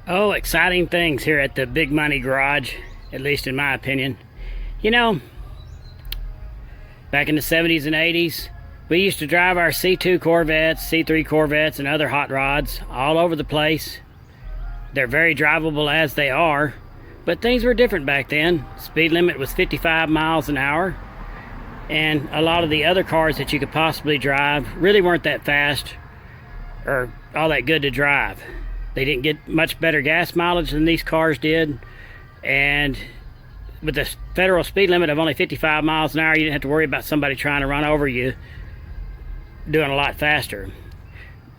Oh, exciting things here at the Big Money Garage, at least in my opinion. You know, back in the 70s and 80s, we used to drive our C2 Corvettes, C3 Corvettes, and other hot rods all over the place. They're very drivable as they are, but things were different back then. Speed limit was 55 miles an hour, and a lot of the other cars that you could possibly drive really weren't that fast or all that good to drive. They didn't get much better gas mileage than these cars did, and with the federal speed limit of only 55 miles an hour, you didn't have to worry about somebody trying to run over you doing a lot faster.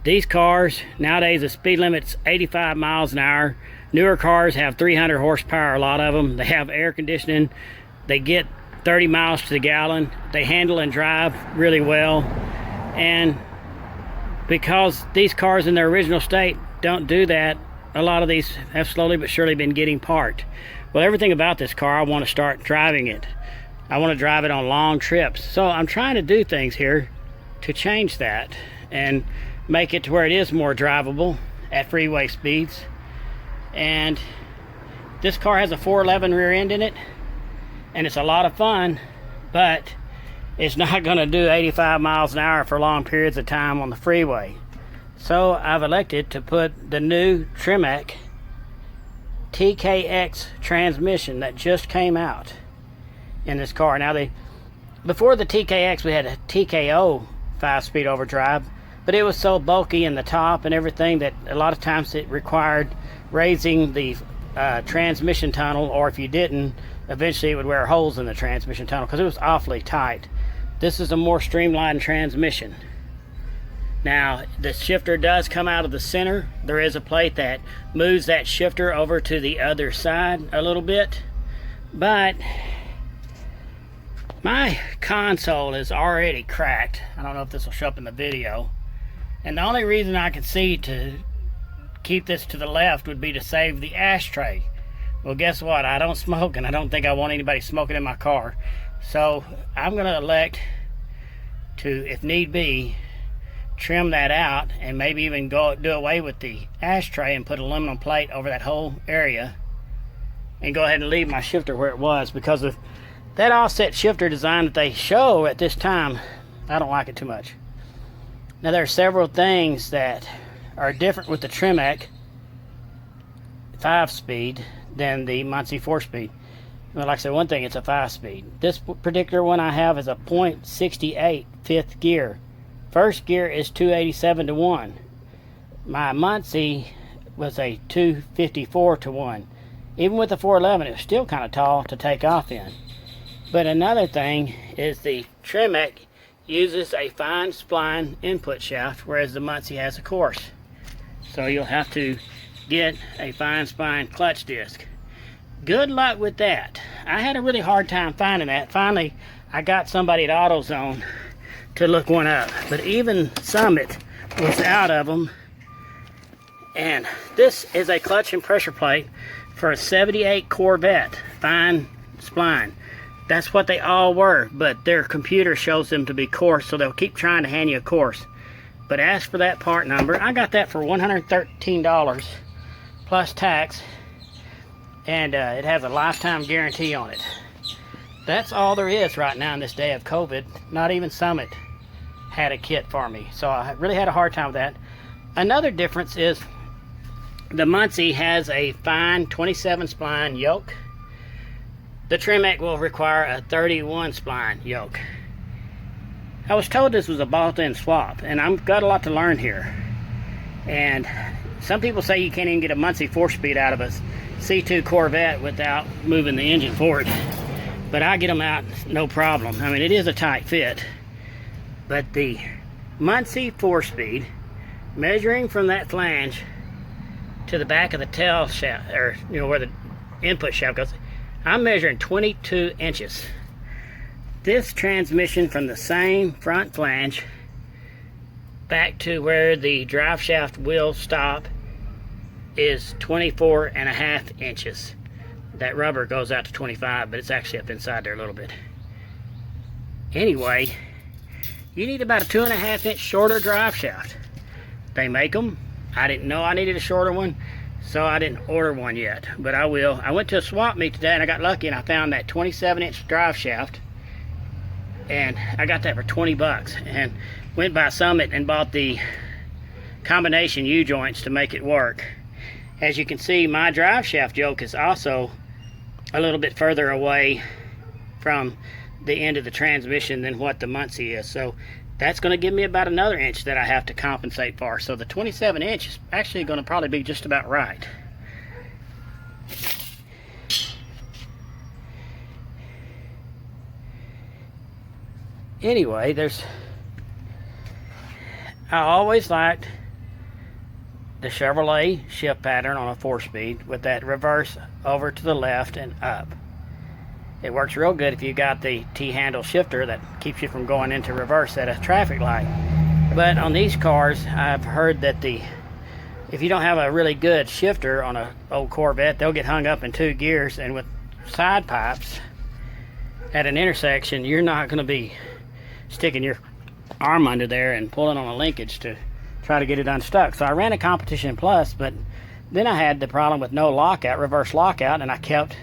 These cars nowadays, the speed limit's 85 miles an hour. Newer cars have 300 horsepower, a lot of them. They have air conditioning. They get 30 miles to the gallon. They handle and drive really well, and because these cars in their original state don't do that, a lot of these have slowly but surely been getting parked. Well, everything about this car, I want to start driving it. I want to drive it on long trips. So I'm trying to do things here to change that and make it to where it is more drivable at freeway speeds. And this car has a 411 rear end in it, and it's a lot of fun, but it's not going to do 85 miles an hour for long periods of time on the freeway. So I've elected to put the new Tremec TKX transmission that just came out in this car. Now, before the TKX, we had a TKO 5-speed overdrive, but it was so bulky in the top and everything that a lot of times it required raising the transmission tunnel, or if you didn't, eventually it would wear holes in the transmission tunnel because it was awfully tight. This is a more streamlined transmission. Now, the shifter does come out of the center. There is a plate that moves that shifter over to the other side a little bit, but my console is already cracked. I don't know if this will show up in the video, and the only reason I can see to keep this to the left would be to save the ashtray. Well, guess what? I don't smoke, and I don't think I want anybody smoking in my car, so I'm going to elect to, if need be, trim that out and maybe even do away with the ashtray and put aluminum plate over that whole area and go ahead and leave my shifter where it was, because of that offset shifter design that they show at this time. I don't like it too much. Now, there are several things that are different with the Tremec 5-speed than the Muncie 4-speed. Well, like I said, one thing, it's a 5-speed. This particular one I have is a .68 fifth gear. First gear is 287 to 1. My Muncie was a 254 to 1. Even with the 411, it was still kind of tall to take off in. But another thing is the Tremec uses a fine spline input shaft, whereas the Muncie has a coarse. So you'll have to get a fine spline clutch disc. Good luck with that. I had a really hard time finding that. Finally, I got somebody at AutoZone to look one up, but even Summit was out of them. And this is a clutch and pressure plate for a 78 Corvette fine spline. That's what they all were, but their computer shows them to be coarse, so they'll keep trying to hand you a coarse. But ask for that part number. I got that for $113 plus tax, and it has a lifetime guarantee on it. That's all there is right now in this day of COVID. Not even Summit had a kit for me, so I really had a hard time with that. Another difference is the Muncie has a fine 27 spline yoke. The Tremec will require a 31 spline yoke. I was told this was a bolt-in swap, and I've got a lot to learn here. And some people say you can't even get a Muncie 4-speed out of a C2 Corvette without moving the engine forward. But I get them out no problem. I mean, it is a tight fit. But the Muncie 4-speed, measuring from that flange to the back of the tail shaft, or where the input shaft goes, I'm measuring 22 inches. This transmission from the same front flange back to where the drive shaft will stop is 24.5 inches. That rubber goes out to 25, but it's actually up inside there a little bit. Anyway, you need about a 2.5 inch shorter drive shaft. They make them. I didn't know I needed a shorter one. so I didn't order one yet, but I will. I went to a swap meet today and I got lucky and I found that 27-inch drive shaft, and I got that for 20 bucks, and went by Summit and bought the combination U-joints to make it work. As you can see, my drive shaft yoke is also a little bit further away from the end of the transmission than what the Muncie is, so that's going to give me about another inch that I have to compensate for. So the 27-inch is actually going to probably be just about right. Anyway, I always liked the Chevrolet shift pattern on a 4-speed with that reverse over to the left and up. It works real good if you got the T-handle shifter that keeps you from going into reverse at a traffic light. But on these cars, I've heard that if you don't have a really good shifter on an old Corvette, they'll get hung up in 2 gears, and with side pipes at an intersection, you're not going to be sticking your arm under there and pulling on a linkage to try to get it unstuck. So I ran a Competition Plus, but then I had the problem with no lockout, reverse lockout, and I kept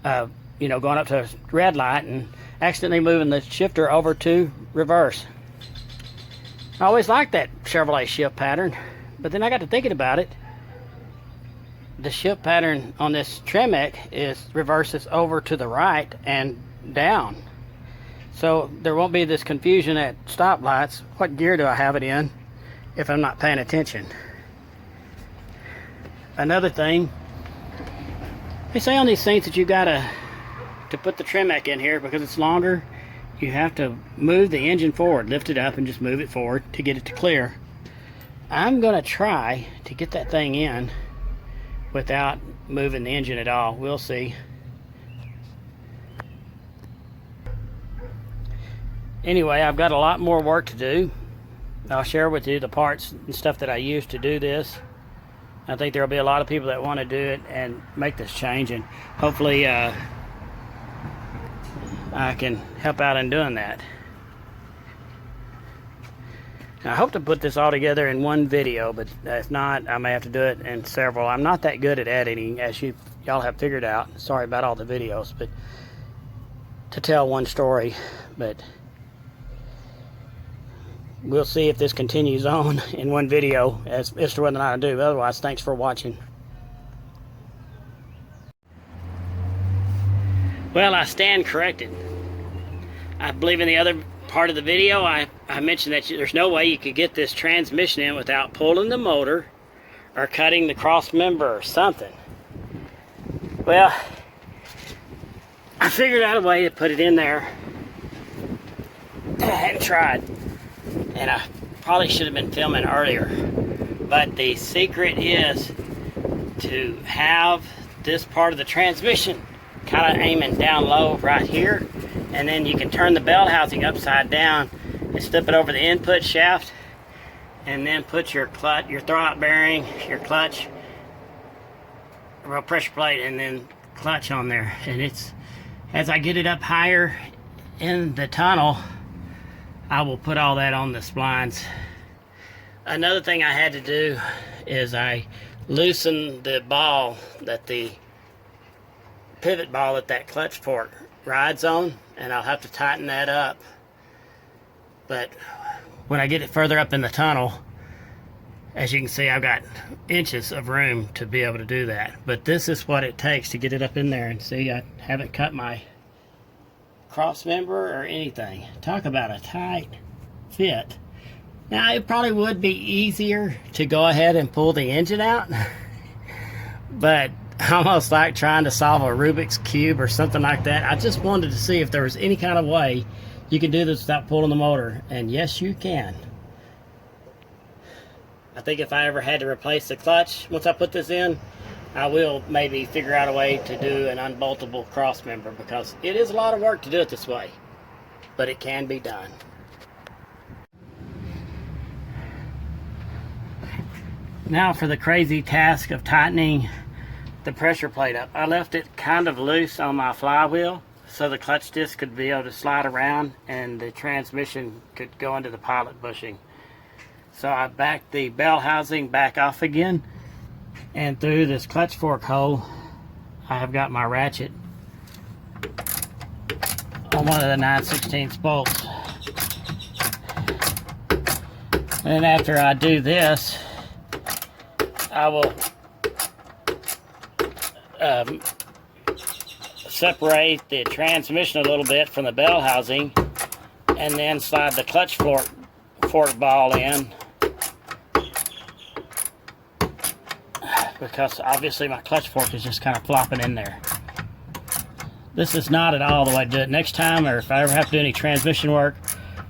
going up to a red light and accidentally moving the shifter over to reverse. I always liked that Chevrolet shift pattern, but then I got to thinking about it. The shift pattern on this Tremec reverses over to the right and down. So there won't be this confusion at stoplights. What gear do I have it in if I'm not paying attention? Another thing, they say on these things that you gotta put the Tremec in here because it's longer. You have to move the engine forward, lift it up and just move it forward to get it to clear. I'm gonna try to get that thing in without moving the engine at all. We'll see. Anyway, I've got a lot more work to do. I'll share with you the parts and stuff that I use to do this. I think there will be a lot of people that want to do it and make this change, and hopefully I can help out in doing that. I hope to put this all together in one video, but if not, I may have to do it in several. I'm not that good at editing, as y'all have figured out. Sorry about all the videos, but to tell one story. But we'll see if this continues on in one video as to whether or not I do. Otherwise, thanks for watching. Well, I stand corrected. I believe in the other part of the video, I mentioned that there's no way you could get this transmission in without pulling the motor or cutting the cross member or something. Well, I figured out a way to put it in there that I hadn't tried. And I probably should have been filming earlier. But the secret is to have this part of the transmission kind of aiming down low right here. And then you can turn the bell housing upside down and slip it over the input shaft. And then put your clutch, your throwout bearing, your clutch, pressure plate, and then clutch on there. And it's, as I get it up higher in the tunnel, I will put all that on the splines. Another thing I had to do is I loosened the ball, that the pivot ball that clutch fork rides on, and I'll have to tighten that up. But when I get it further up in the tunnel, as you can see, I've got inches of room to be able to do that. But this is what it takes to get it up in there. And see, I haven't cut my cross member or anything. Talk about a tight fit. Now, it probably would be easier to go ahead and pull the engine out, but almost like trying to solve a Rubik's Cube or something like that. I just wanted to see if there was any kind of way you can do this without pulling the motor, and yes, you can. I think if I ever had to replace the clutch, once I put this in, I will maybe figure out a way to do an unboltable cross member, because it is a lot of work to do it this way, but it can be done. Now for the crazy task of tightening the pressure plate up. I left it kind of loose on my flywheel so the clutch disc could be able to slide around and the transmission could go into the pilot bushing. So I backed the bell housing back off again, And through this clutch fork hole, I have got my ratchet on one of the 9/16 bolts. And after I do this, I will separate the transmission a little bit from the bell housing, and then slide the clutch fork ball in, because obviously my clutch fork is just kind of flopping in there. This is not at all the way to do it. Next time, or if I ever have to do any transmission work,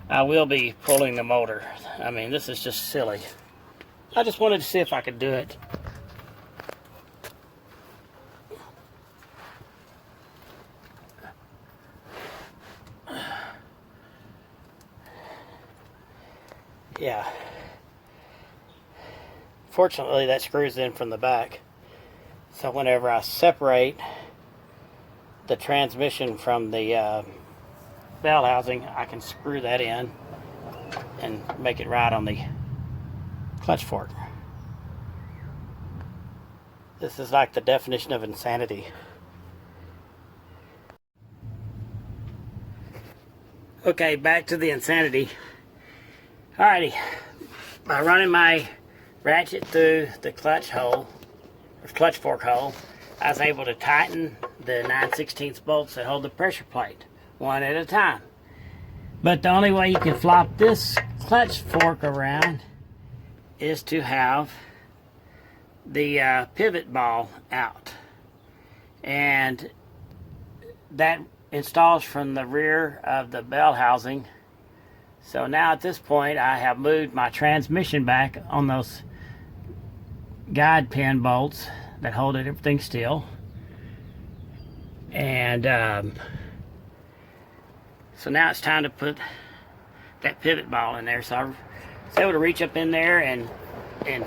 I will be pulling the motor. I mean, this is just silly. I just wanted to see if I could do it. Yeah. Fortunately, that screws in from the back. So whenever I separate the transmission from the bell housing, I can screw that in and make it right on the clutch fork. This is like the definition of insanity. Okay, back to the insanity. Alrighty, by running my ratchet through the clutch hole, or clutch fork hole, I was able to tighten the 9/16 bolts that hold the pressure plate, one at a time. But the only way you can flop this clutch fork around is to have the pivot ball out. And that installs from the rear of the bell housing. So now at this point, I have moved my transmission back on those guide pin bolts that hold everything still. And so now it's time to put that pivot ball in there. So I was able to reach up in there and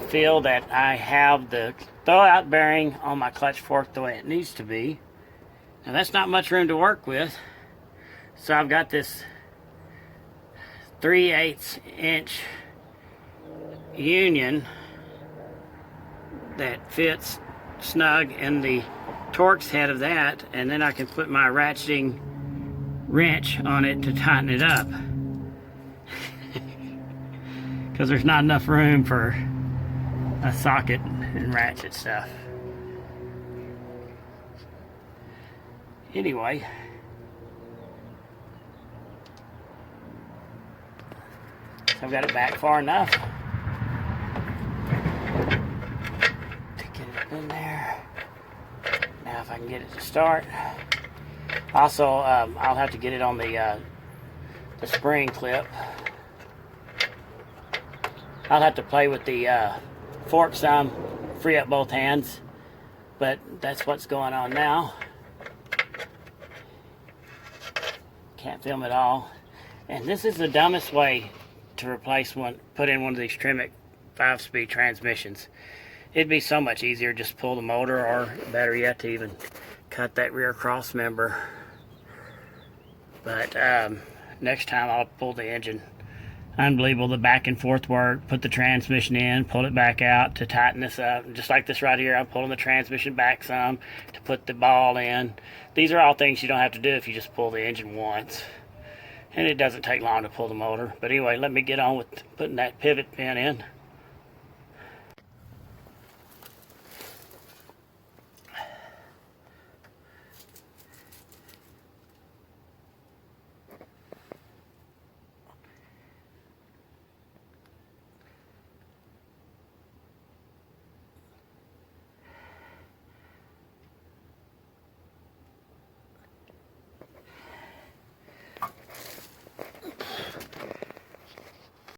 feel that I have the throwout bearing on my clutch fork the way it needs to be. Now that's not much room to work with. So I've got this 3/8 inch union that fits snug in the Torx head of that, and then I can put my ratcheting wrench on it to tighten it up, because there's not enough room for a socket and ratchet stuff. Anyway, so I've got it back far enough to get it up in there. Now if I can get it to start. Also, I'll have to get it on the spring clip. I'll have to play with the fork some, free up both hands, but that's what's going on now. Can't film it all. And this is the dumbest way to put in one of these Tremec 5-speed transmissions. It'd be so much easier just pull the motor, or better yet, to even cut that rear cross member. But next time I'll pull the engine. Unbelievable, the back and forth work. Put the transmission in, pull it back out to tighten this up. And just like this right here, I'm pulling the transmission back some to put the ball in. These are all things you don't have to do if you just pull the engine once. And it doesn't take long to pull the motor. But anyway, let me get on with putting that pivot pin in.